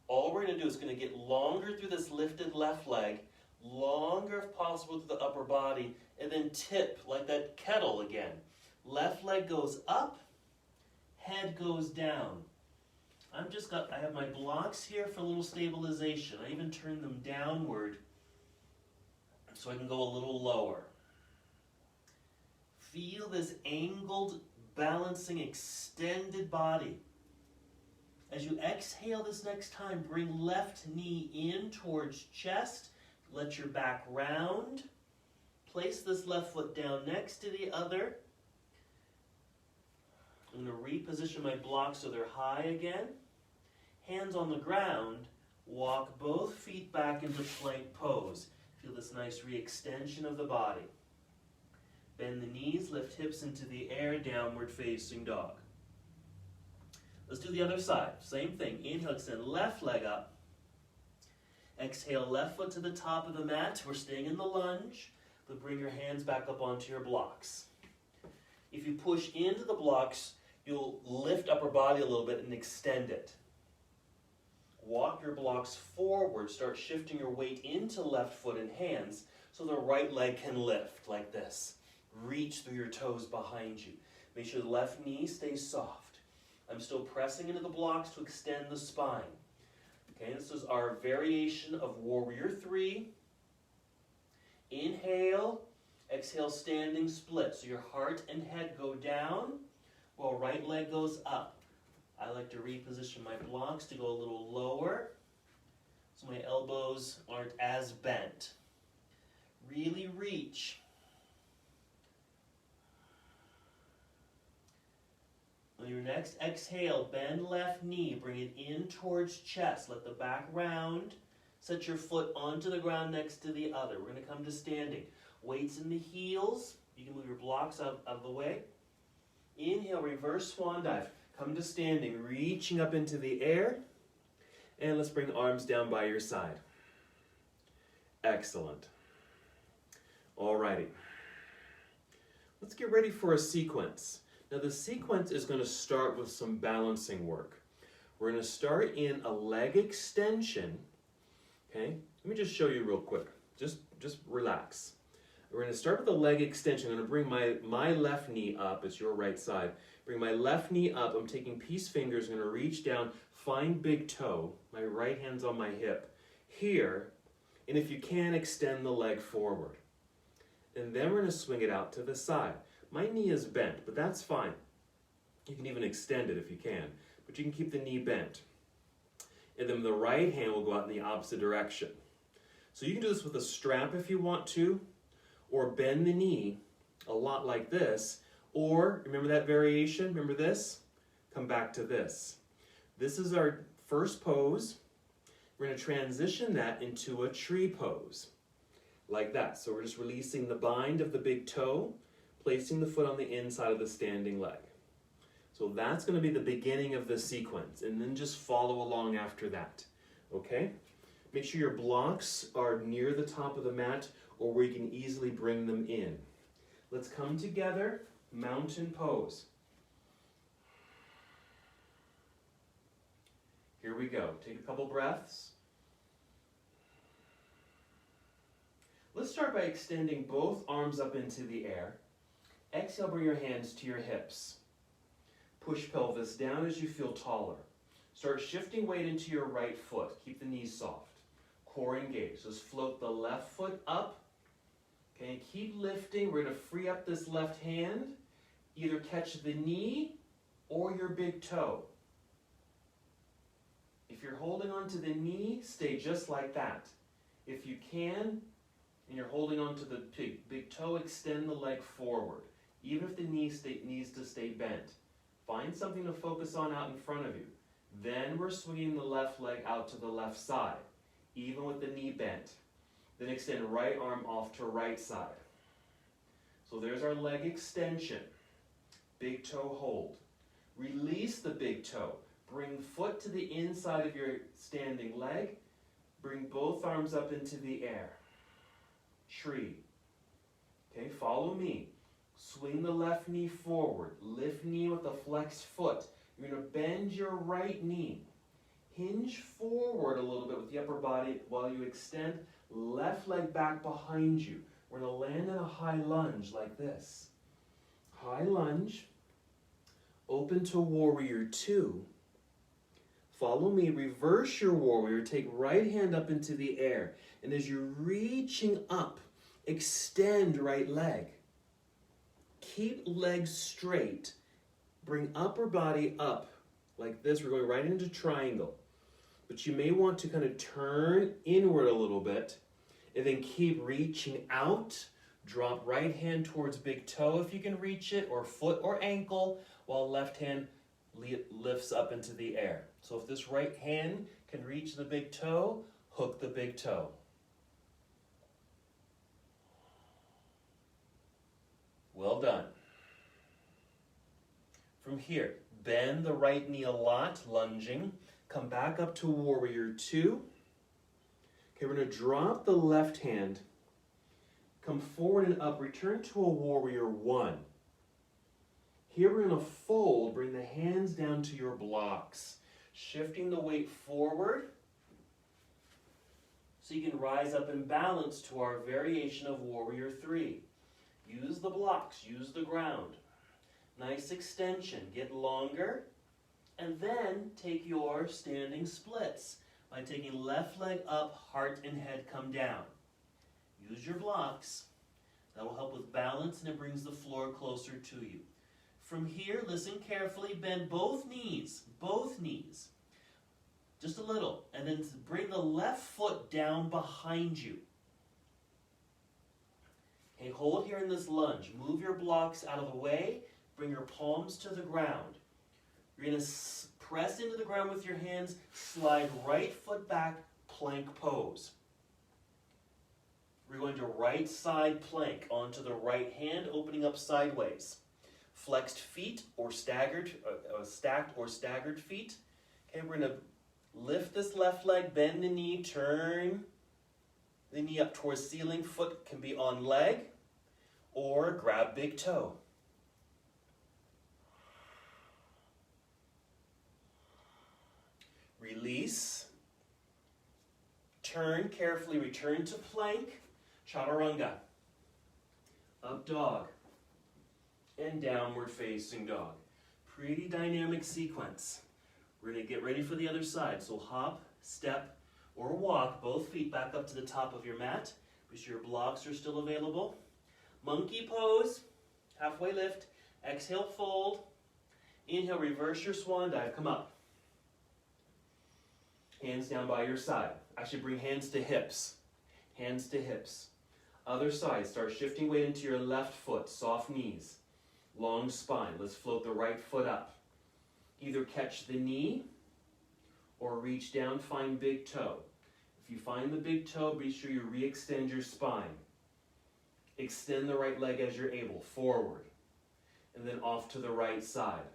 All we're going to do is going to get longer through this lifted left leg, longer if possible through the upper body, and then tip like that kettle again. Left leg goes up, head goes down. I have my blocks here for a little stabilization. I even turn them downward so I can go a little lower. Feel this angled, balancing, extended body. As you exhale this next time, bring left knee in towards chest. Let your back round. Place this left foot down next to the other. I'm going to reposition my blocks so they're high again. Hands on the ground. Walk both feet back into plank pose. Feel this nice re-extension of the body. Bend the knees, lift hips into the air, downward facing dog. Let's do the other side. Same thing. Inhale, extend left leg up. Exhale, left foot to the top of the mat. We're staying in the lunge, but bring your hands back up onto your blocks. If you push into the blocks, you'll lift upper body a little bit and extend it. Walk your blocks forward. Start shifting your weight into left foot and hands so the right leg can lift like this. Reach through your toes behind you. Make sure the left knee stays soft. I'm still pressing into the blocks to extend the spine. Okay, this is our variation of Warrior 3. Inhale, exhale, standing split. So your heart and head go down while right leg goes up. I like to reposition my blocks to go a little lower so my elbows aren't as bent. Really reach. On your next exhale, bend left knee, bring it in towards chest. Let the back round. Set your foot onto the ground next to the other. We're going to come to standing. Weights in the heels. You can move your blocks out of the way. Inhale, reverse swan dive. Come to standing, reaching up into the air. And let's bring arms down by your side. Excellent. Alrighty. Let's get ready for a sequence. Now the sequence is going to start with some balancing work. We're going to start in a leg extension. Okay, let me just show you real quick. Just relax. We're going to start with a leg extension. I'm going to bring my left knee up. It's your right side. Bring my left knee up. I'm taking peace fingers. I'm going to reach down, find big toe. My right hand's on my hip. Here, and if you can, extend the leg forward. And then we're going to swing it out to the side. My knee is bent, but that's fine. You can even extend it if you can, but you can keep the knee bent. And then the right hand will go out in the opposite direction. So you can do this with a strap if you want to, or bend the knee a lot like this, or remember that variation, remember this? Come back to this. This is our first pose. We're going to transition that into a tree pose, like that. So we're just releasing the bind of the big toe, placing the foot on the inside of the standing leg. So that's going to be the beginning of the sequence, and then just follow along after that. Okay? Make sure your blocks are near the top of the mat or where you can easily bring them in. Let's come together, mountain pose. Here we go. Take a couple breaths. Let's start by extending both arms up into the air. Exhale, bring your hands to your hips. Push pelvis down as you feel taller. Start shifting weight into your right foot. Keep the knees soft. Core engaged. Just float the left foot up. Okay, keep lifting. We're going to free up this left hand. Either catch the knee or your big toe. If you're holding on to the knee, stay just like that. If you can, and you're holding on to the big toe, extend the leg forward. Even if the knee needs to stay bent. Find something to focus on out in front of you. Then we're swinging the left leg out to the left side, even with the knee bent. Then extend right arm off to right side. So there's our leg extension. Big toe hold. Release the big toe. Bring foot to the inside of your standing leg. Bring both arms up into the air. Tree. Okay, follow me. Swing the left knee forward. Lift knee with a flexed foot. You're going to bend your right knee. Hinge forward a little bit with the upper body while you extend left leg back behind you. We're going to land in a high lunge like this. High lunge. Open to warrior two. Follow me. Reverse your warrior. Take right hand up into the air. And as you're reaching up, extend right leg. Keep legs straight. Bring upper body up like this. We're going right into triangle. But you may want to kind of turn inward a little bit and then keep reaching out. Drop right hand towards big toe if you can reach it, or foot or ankle, while left hand lifts up into the air. So if this right hand can reach the big toe, hook the big toe. Well done. From here, bend the right knee a lot, lunging. Come back up to warrior two. Okay, we're going to drop the left hand. Come forward and up. Return to a warrior one. Here we're going to fold. Bring the hands down to your blocks. Shifting the weight forward so you can rise up in balance to our variation of warrior three. Use the blocks. Use the ground. Nice extension. Get longer. And then take your standing splits by taking left leg up, heart and head come down. Use your blocks. That will help with balance, and it brings the floor closer to you. From here, listen carefully. Bend both knees. Both knees. Just a little. And then bring the left foot down behind you. Okay, hold here in this lunge. Move your blocks out of the way. Bring your palms to the ground. You're going to press into the ground with your hands. Slide right foot back, plank pose. We're going to right side plank onto the right hand, opening up sideways. Flexed feet or staggered, stacked or staggered feet. Okay, we're going to lift this left leg, bend the knee, turn the knee up towards ceiling. Foot can be on leg or grab big toe. Release. Turn carefully, return to plank. Chaturanga. Up dog. And downward facing dog. Pretty dynamic sequence. We're going to get ready for the other side. So hop, step, or walk both feet back up to the top of your mat. Be sure your blocks are still available. Monkey pose. Halfway lift. Exhale, fold. Inhale, reverse your swan dive. Come up. Hands down by your side. Actually bring hands to hips. Hands to hips. Other side. Start shifting weight into your left foot. Soft knees. Long spine. Let's float the right foot up. Either catch the knee or reach down, find big toe. If you find the big toe, be sure you re-extend your spine. Extend the right leg as you're able. Forward. And then off to the right side.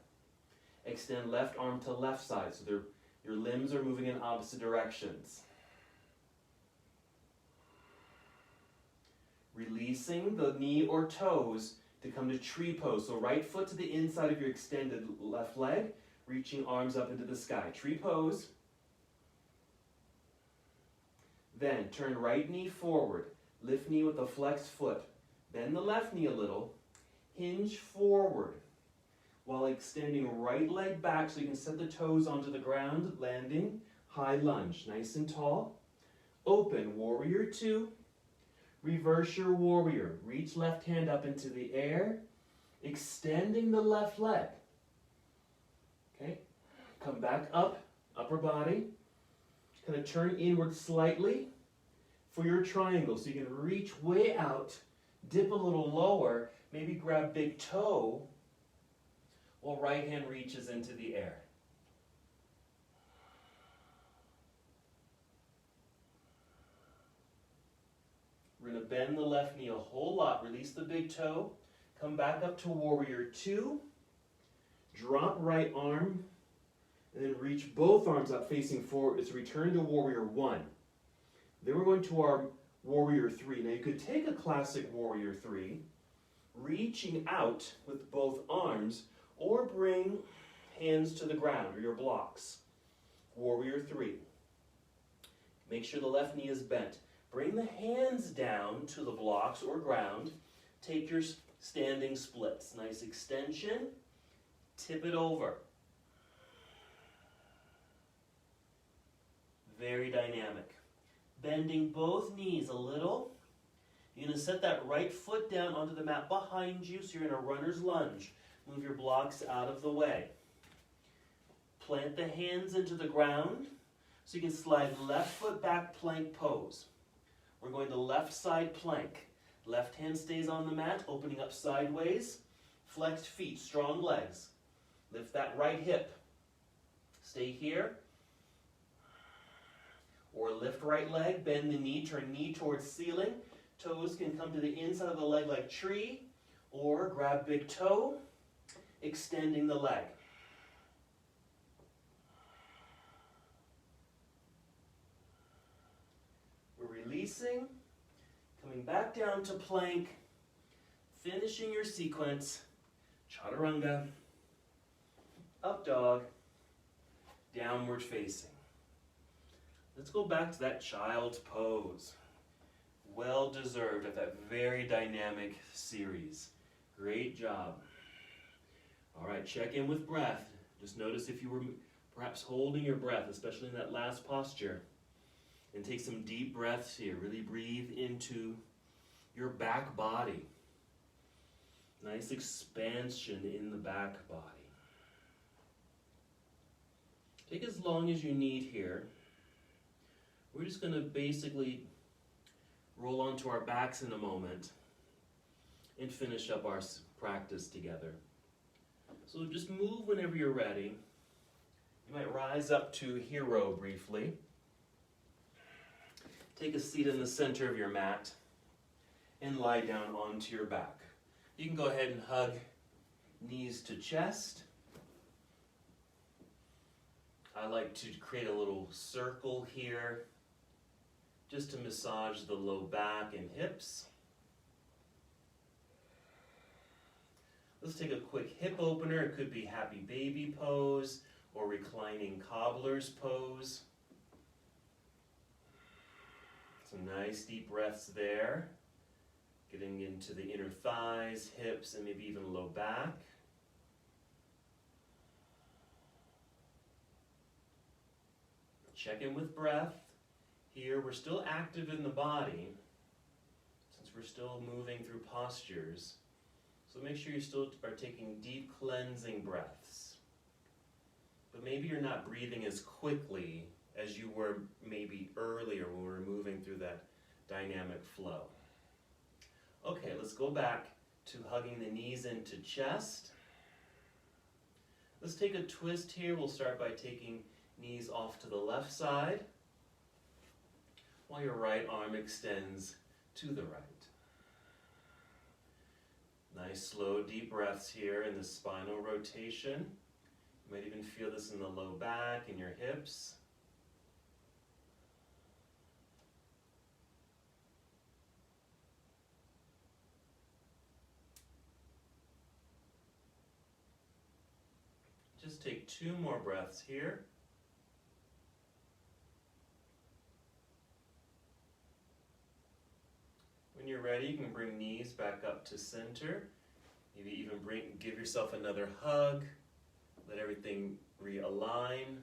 Extend left arm to left side so your limbs are moving in opposite directions. Releasing the knee or toes to come to tree pose. So right foot to the inside of your extended left leg, reaching arms up into the sky. Tree pose. Then turn right knee forward. Lift knee with a flexed foot. Bend the left knee a little. Hinge forward while extending right leg back so you can set the toes onto the ground, landing. High lunge, nice and tall. Open, warrior two. Reverse your warrior. Reach left hand up into the air, extending the left leg. Okay, come back up, upper body. Kind of turn inward slightly for your triangle so you can reach way out, dip a little lower, maybe grab big toe while right hand reaches into the air. We're going to bend the left knee a whole lot. Release the big toe. Come back up to warrior two. Drop right arm. And then reach both arms up facing forward. It's return to warrior one. Then we're going to our warrior three. Now you could take a classic warrior three, reaching out with both arms, or bring hands to the ground or your blocks. Warrior three. Make sure the left knee is bent. Bring the hands down to the blocks or ground. Take your standing splits. Nice extension. Tip it over. Very dynamic. Bending both knees a little. You're going to set that right foot down onto the mat behind you, so you're in a runner's lunge. Move your blocks out of the way. Plant the hands into the ground so you can slide left foot back, plank pose. We're going to left side plank. Left hand stays on the mat, opening up sideways. Flexed feet, strong legs. Lift that right hip. Stay here. Or lift right leg, bend the knee, turn knee towards ceiling. Toes can come to the inside of the leg like tree. Or grab big toe, extending the leg. We're releasing, coming back down to plank, finishing your sequence, chaturanga, up dog, downward facing. Let's go back to that child's pose. Well deserved of that very dynamic series. Great job. All right, check in with breath. Just notice if you were perhaps holding your breath, especially in that last posture. And take some deep breaths here. Really breathe into your back body. Nice expansion in the back body. Take as long as you need here. We're just going to basically roll onto our backs in a moment and finish up our practice together. So just move whenever you're ready. You might rise up to hero briefly. Take a seat in the center of your mat and lie down onto your back. You can go ahead and hug knees to chest. I like to create a little circle here just to massage the low back and hips. Let's take a quick hip opener. It could be happy baby pose or reclining cobbler's pose. Some nice deep breaths there. Getting into the inner thighs, hips, and maybe even low back. Check in with breath. Here we're still active in the body since we're still moving through postures. So make sure you still are taking deep cleansing breaths. But maybe you're not breathing as quickly as you were maybe earlier when we were moving through that dynamic flow. Okay, let's go back to hugging the knees into chest. Let's take a twist here. We'll start by taking knees off to the left side while your right arm extends to the right. Nice slow deep breaths here in the spinal rotation. You might even feel this in the low back and your hips. just take 2 more breaths here. When you're ready, you can bring knees back up to center. Maybe even give yourself another hug. Let everything realign.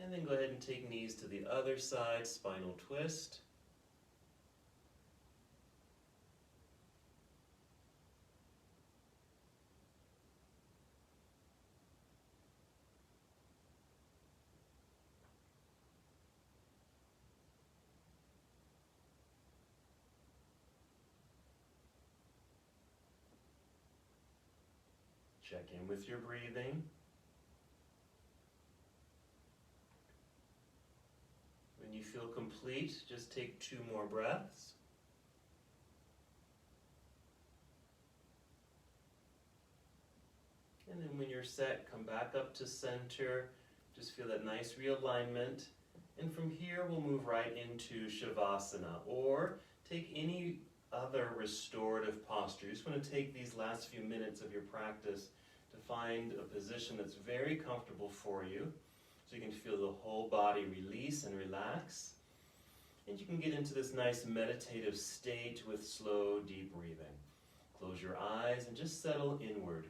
And then go ahead and take knees to the other side, spinal twist. Check in with your breathing. When you feel complete, just take 2 more breaths. And then when you're set, come back up to center. Just feel that nice realignment. And from here, we'll move right into Shavasana, or take any other restorative posture. You just want to take these last few minutes of your practice to find a position that's very comfortable for you, so you can feel the whole body release and relax. And you can get into this nice meditative state with slow, deep breathing. Close your eyes and just settle inward.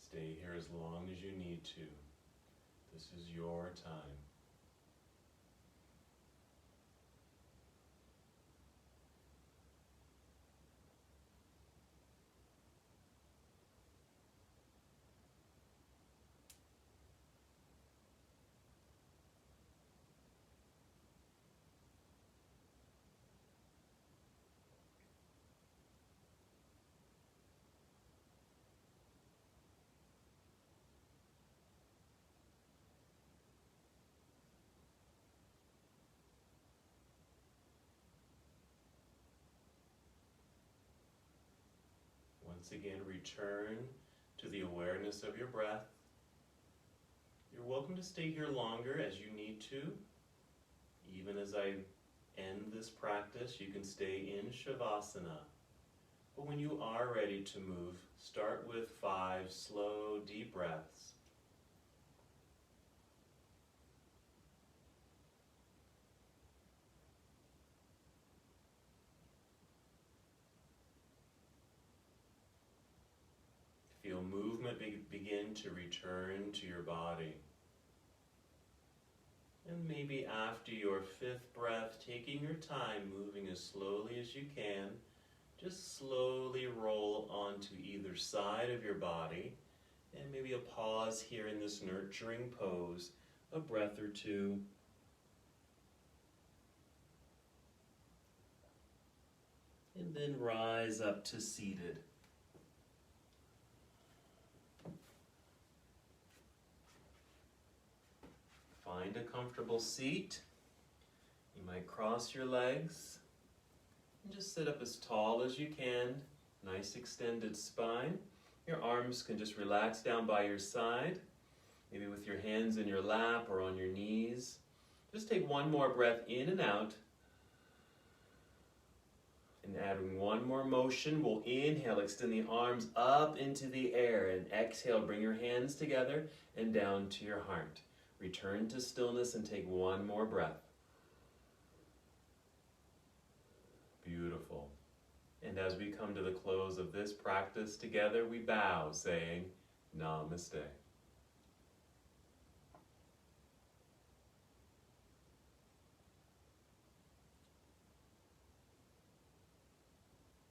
Stay here as long as you need to. This is your time. Once again, return to the awareness of your breath. You're welcome to stay here longer as you need to. Even as I end this practice, you can stay in Shavasana. But when you are ready to move, start with 5 slow, deep breaths. Feel movement begin to return to your body. And maybe after your 5th breath, taking your time, moving as slowly as you can, just slowly roll onto either side of your body. And maybe a pause here in this nurturing pose, a breath or 2. And then rise up to seated. Find a comfortable seat. You might cross your legs and just sit up as tall as you can. Nice extended spine. Your arms can just relax down by your side, maybe with your hands in your lap or on your knees. Just take 1 more breath in and out. And adding 1 more motion, we'll inhale, extend the arms up into the air, and exhale, bring your hands together and down to your heart. Return to stillness and take 1 more breath. Beautiful. And as we come to the close of this practice together, we bow, saying, Namaste.